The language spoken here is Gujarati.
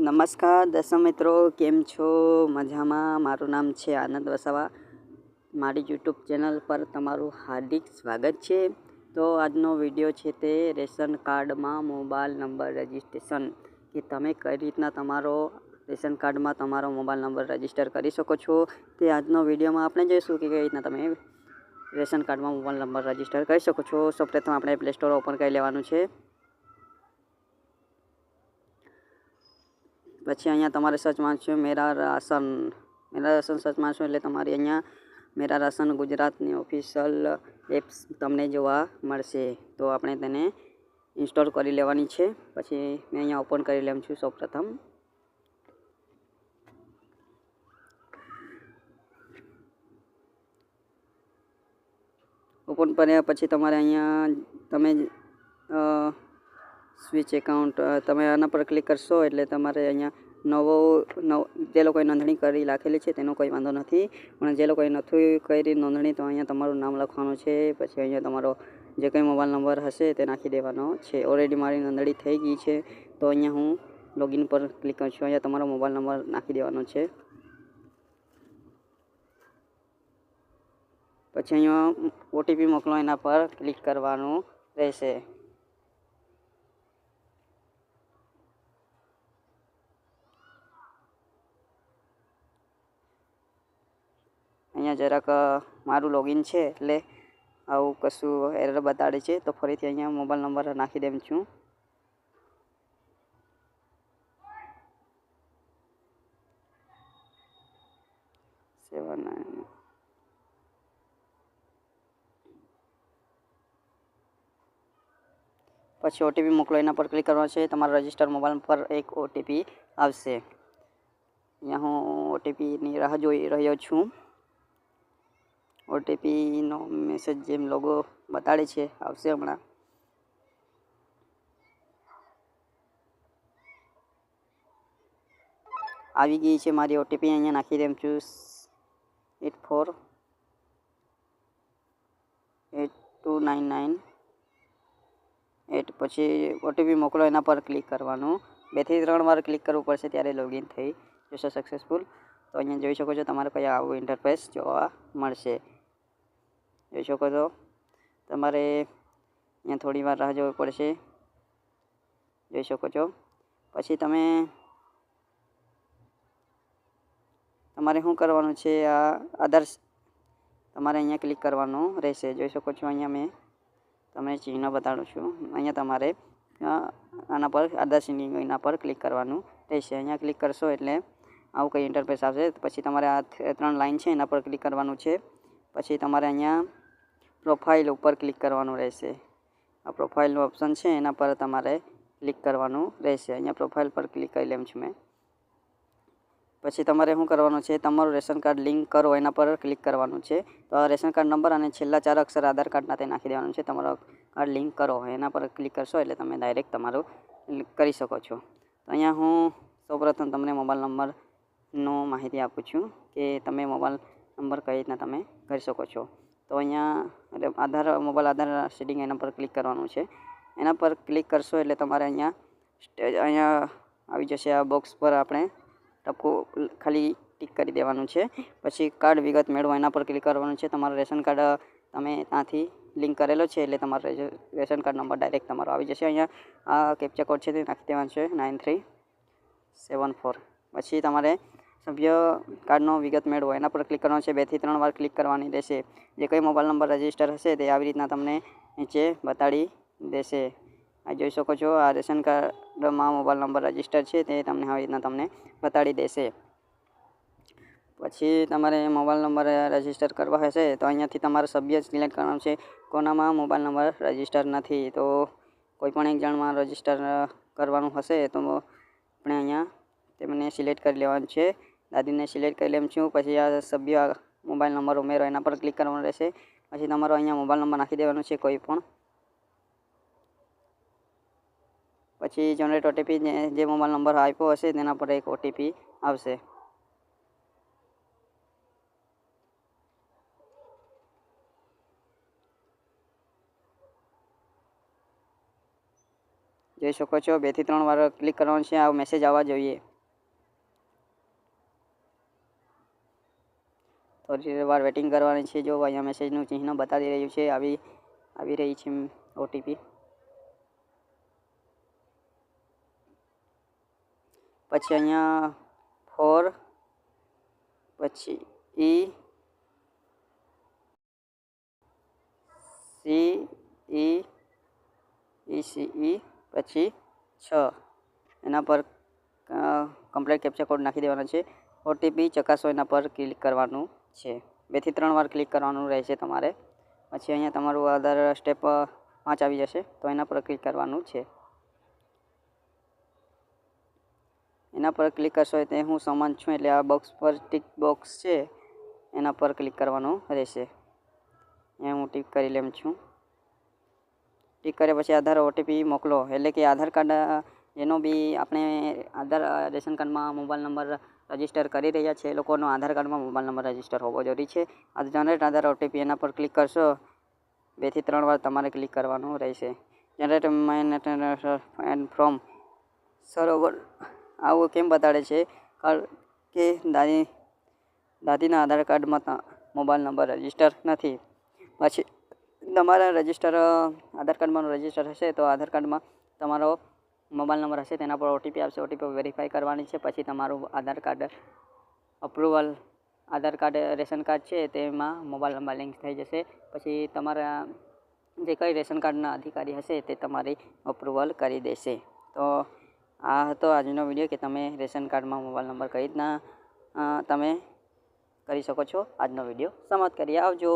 નમસ્કાર દર્શક મિત્રો, કેમ છો? મજામાં? મારું નામ છે આનંદ વસાવા. મારી યુટ્યુબ ચેનલ પર તમારું હાર્દિક સ્વાગત છે. તો આજનો વિડીયો છે તે રેશન કાર્ડમાં મોબાઈલ નંબર રજિસ્ટ્રેશન, કે તમે કઈ રીતના તમારો રેશન કાર્ડમાં તમારો મોબાઈલ નંબર રજિસ્ટર કરી શકો છો, તે આજનો વિડીયોમાં આપણે જોઈશું કે કઈ રીતના તમે રેશન કાર્ડમાં મોબાઈલ નંબર રજિસ્ટર કરી શકો છો. સૌપ્રથમ આપણે પ્લે સ્ટોર ઓપન કરી લેવાનું છે. પછી અહીંયા તમારે સર્ચ મારશું મેરા રાશન સર્ચ મારશું એટલે તમારી અહીંયા મેરા રાશન ગુજરાતની ઓફિશિયલ એપ્સ તમને જોવા મળશે. તો આપણે તેને ઇન્સ્ટોલ કરી લેવાની છે. પછી મેં અહીંયા ઓપન કરી લેમ છું. સૌપ્રથમ ઓપન કર્યા પછી તમારે અહીંયા તમે સ્વિચ એકાઉન્ટ તમે આના પર ક્લિક કરશો એટલે તમારે અહીંયા જે લોકોએ નોંધણી કરી રાખેલી છે તેનો કોઈ વાંધો નથી, પણ જે લોકોએ નથી કરી નોંધણી તો અહીંયા તમારું નામ લખવાનું છે. પછી અહીંયા તમારો જે કંઈ મોબાઈલ નંબર હશે તે નાખી દેવાનો છે. ઓલરેડી મારી નોંધણી થઈ ગઈ છે, તો અહીંયા હું લોગિન પર ક્લિક કરું છું. અહીંયા તમારો મોબાઈલ નંબર નાખી દેવાનો છે. પછી અહીંયા ઓટીપી મોકલો, એના પર ક્લિક કરવાનું રહેશે. અહીંયા જરાક મારું લોગિન છે એટલે આવું કશું એરર બતાડે છે, તો ફરીથી અહીંયા મોબાઈલ નંબર નાખી દેમ છું. પછી ઓટીપી મોકલો, એના પર ક્લિક કરવાનું છે. તમારા રજિસ્ટર મોબાઈલ પર એક ઓટીપી આવશે. અહીંયા હું ઓટીપીની રાહ જોઈ રહ્યો છું. ઓટીપીનો મેસેજ જેમ લોગો બતાડે છે આવશે હમણાં. આવી ગઈ છે મારી ઓટીપી. અહીંયા નાખી દેમ છું 848299. પછી ઓટીપી મોકલો, એના પર ક્લિક કરવાનું. 2 થી 3 વાર ક્લિક કરવું પડશે, ત્યારે લોગિન થઈ જશે સક્સેસફુલ. તો અહીંયા જોઈ શકો છો તમારે કઈ આવું ઇન્ટરફેસ જોવા મળશે. જોઈ શકો છો. તમારે અહીંયા થોડી વાર રાહ જોવી પડશે. જોઈ શકો છો. પછી તમારે શું કરવાનું છે, આ આધાર તમારે અહીંયા ક્લિક કરવાનું રહેશે. જોઈ શકો છો અહીંયા મેં તમને ચિહ્ન બતાડું છું. અહીંયા તમારે આના પર આધાર સિંગિંગ એના પર ક્લિક કરવાનું રહેશે. અહીંયા ક્લિક કરશો એટલે આવું કંઈ ઇન્ટરફેસ આવશે. પછી તમારે આ 3 લાઈન છે એના પર ક્લિક કરવાનું છે. પછી તમારે અહીંયા પ્રોફાઇલ ઉપર ક્લિક કરવાનું રહેશે. આ પ્રોફાઇલનું ઓપ્શન છે એના પર તમારે ક્લિક કરવાનું રહેશે. અહીંયા પ્રોફાઇલ પર ક્લિક કરી લેમ છું મેં. પછી તમારે શું કરવાનું છે, તમારું રેશન કાર્ડ લિંક કરો એના પર ક્લિક કરવાનું છે. તો રેશન કાર્ડ નંબર અને છેલ્લા 4 અક્ષર આધાર કાર્ડના તે નાખી દેવાનું છે. તમારો કાર્ડ લિંક કરો એના પર ક્લિક કરશો એટલે તમે ડાયરેક્ટ તમારું કરી શકો છો. તો અહીંયા હું સૌપ્રથમ તમને મોબાઈલ નંબરનો માહિતી આપું છું કે તમે મોબાઈલ નંબર કઈ રીતના તમે કરી શકો છો. તો અહીંયા મોબાઈલ આધાર સેટિંગ એના પર ક્લિક કરવાનું છે. એના પર ક્લિક કરશો એટલે તમારે અહીંયા આવી જશે. આ બોક્સ પર આપણે ટપકું ખાલી ટિક કરી દેવાનું છે. પછી કાર્ડ વિગત મેળવો એના પર ક્લિક કરવાનું છે. તમારું રેશન કાર્ડ તમે ત્યાંથી લિંક કરેલો છે એટલે તમારો રેશન કાર્ડ નંબર ડાયરેક્ટ તમારો આવી જશે. અહીંયા આ કેપ્ચા કોડ છે તે નાખી દેવાનો છે 9374. પછી તમારે સભ્ય કાર્ડનો વિગત મેળવો એના પર ક્લિક કરવાનું છે. 2 થી 3 વાર ક્લિક કરવાની રહેશે. જે કંઈ મોબાઈલ નંબર રજિસ્ટર હશે તે આવી રીતના તમને નીચે બતાડી દેશે. આ જોઈ શકો છો. આ રેશન કાર્ડમાં મોબાઈલ નંબર રજિસ્ટર છે તે તમને આવી રીતના તમને બતાડી દેશે. પછી તમારે મોબાઈલ નંબર રજિસ્ટર કરવા હશે તો અહીંયાથી તમારે સભ્ય સિલેક્ટ કરવાનું છે. કોનામાં મોબાઈલ નંબર રજિસ્ટર નથી, તો કોઈ પણ એક જણમાં રજિસ્ટર કરવાનું હશે તો આપણે અહીંયા તેમને સિલેક્ટ કરી લેવાનું છે. દાદીને સિલેક્ટ કરી લેમ છું. પછી આ સભ્ય મોબાઈલ નંબર ઉમેરો એના પર ક્લિક કરવાનું રહેશે. પછી તમારો અહીંયા મોબાઈલ નંબર નાખી દેવાનો છે કોઈ પણ. પછી જનરેટ ઓટીપી, જે મોબાઈલ નંબર આપ્યો હશે તેના પર એક ઓટીપી આવશે. જોઈ શકો છો 2 થી 3 વાર ક્લિક કરવાનું છે. આ મેસેજ આવવા જોઈએ. થોડી વાર વેટિંગ કરવાની છે. જો અહીંયા મેસેજનું ચિહ્ન બતાવી રહ્યું છે, આવી રહી છે ઓટીપી. પછી અહીંયા 4 પછી ECE પછી 6 એના પર કમ્પ્લીટ કેપ્ચા કોડ નાખી દેવાનો છે. ઓટીપી ચકાસો એના પર ક્લિક કરવાનું છે. 2 થી 3 વાર ક્લિક કરવાનું રહેશે તમારે. પછી અહીંયા તમારું આધાર સ્ટેપ 5 આવી જશે, તો એના પર ક્લિક કરવાનું છે. એના પર ક્લિક કરશો એટલે હું સમાન છું, એટલે આ બોક્સ પર ટિક બોક્સ છે એના પર ક્લિક કરવાનું રહેશે. અહીંયા હું ટિક કરી લેમ છું. ટિક કર્યા પછી આધાર ઓટીપી મોકલો, એટલે કે આધાર કાર્ડ જેનો બી આપણે આધાર રેશન કાર્ડમાં મોબાઈલ નંબર રજિસ્ટર કરી રહ્યા છે એ લોકોનો આધાર કાર્ડમાં મોબાઈલ નંબર રજિસ્ટર હોવો જરૂરી છે. આ જનરેટ આધાર ઓટીપી એના પર ક્લિક કરશો, 2 થી 3 વાર તમારે ક્લિક કરવાનું રહેશે. જનરેટ એન્ડ ફ્રોમ સર્વર આવું કેમ બતાડે છે? કારણ કે દાદીના આધાર કાર્ડમાં મોબાઈલ નંબર રજિસ્ટર નથી. પછી તમારા આધાર કાર્ડમાં રજિસ્ટર હશે તો આધાર કાર્ડમાં તમારો મોબાઈલ નંબર હશે, તેના પર ઓટીપી આવશે. ઓટીપી વેરીફાઈ કરવાની છે. પછી તમારું આધાર કાર્ડ અપ્રુવલ, આધાર કાર્ડ રેશન કાર્ડ છે તેમાં મોબાઈલ નંબર લિંક થઈ જશે. પછી તમારા જે કંઈ રેશન કાર્ડના અધિકારી હશે તે તમારી અપ્રુવલ કરી દેશે. તો આ હતો આજનો વિડીયો કે તમે રેશન કાર્ડમાં મોબાઈલ નંબર કઈ રીતના તમે કરી શકો છો. આજનો વિડીયો સમાપ્ત કરીએ. આવજો.